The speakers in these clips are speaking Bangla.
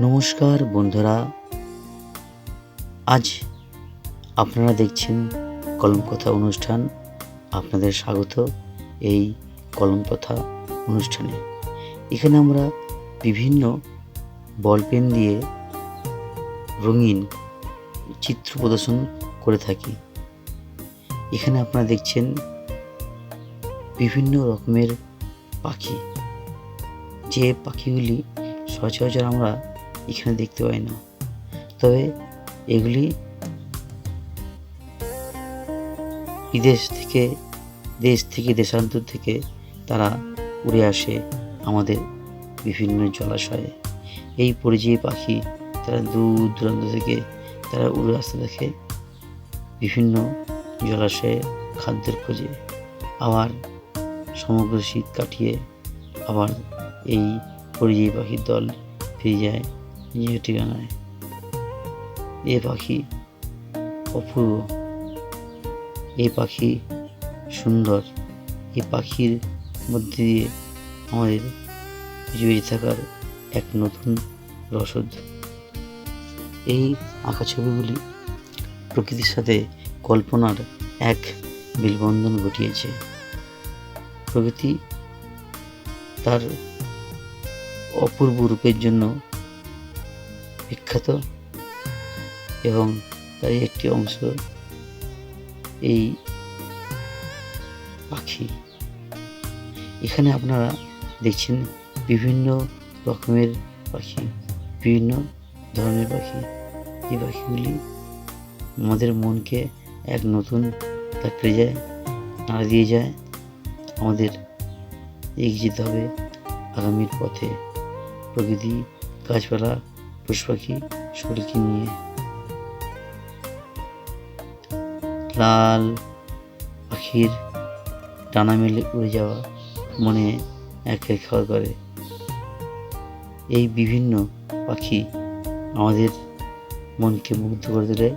নমস্কার বন্ধুরা, আজ আপনারা দেখছেন কলম কথা অনুষ্ঠান। আপনাদের স্বাগত এই কলম কথা অনুষ্ঠানে। এখানে আমরা বিভিন্ন বল পেন দিয়ে রঙিন চিত্র প্রদর্শন করে থাকি। এখানে আপনারা দেখছেন বিভিন্ন রকমের পাখি, যে পাখিগুলি সচরাচর আমরা এখানে দেখতে পাই না, তবে এগুলি দেশ থেকে দেশান্তর থেকে তারা উড়ে আসে আমাদের বিভিন্ন জলাশয়ে। এই পরিযায়ী পাখি তারা দূর দূরান্ত থেকে তারা উড়ে আসতে দেখে বিভিন্ন জলাশয়ে খাদ্যের খোঁজে, আবার সমগ্র শীত কাটিয়ে আবার এই পরিযায়ী পাখির দল ফিরে যায় নিজের ঠিকানায়। এ পাখি অপূর্ব, এ পাখি সুন্দর, এ পাখির মধ্যে দিয়ে আমাদের বেঁচে থাকার এক নতুন রসদ। এই আঁকা ছবিগুলি প্রকৃতির সাথে কল্পনার এক মেলবন্ধন ঘটিয়েছে। প্রকৃতি তার অপূর্ব রূপের জন্য বিখ্যাত এবং তার একটি অংশ এই পাখি। এখানে আপনারা দেখছেন বিভিন্ন রকমের পাখি, বিভিন্ন ধরনের পাখি। এই পাখিগুলি আমাদের মনকে এক নতুন ধাক্কা যায়, নাড়া দিয়ে যায়। আমাদের এগিয়ে যেতে হবে আগামীর পথে, প্রকৃতি, গাছপালা, পশু পাখি সকলকে নিয়ে। লাল পাখির ডানা মেলে উড়ে যাওয়া মনে একে খাওয়া করে। এই বিভিন্ন পাখি আমাদের মনকে মুগ্ধ করে তোলে।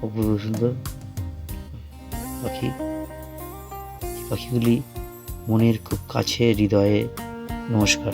অপূর্ব সুন্দর পাখি, পাখিগুলি মনের খুব কাছে, হৃদয়ে। নমস্কার।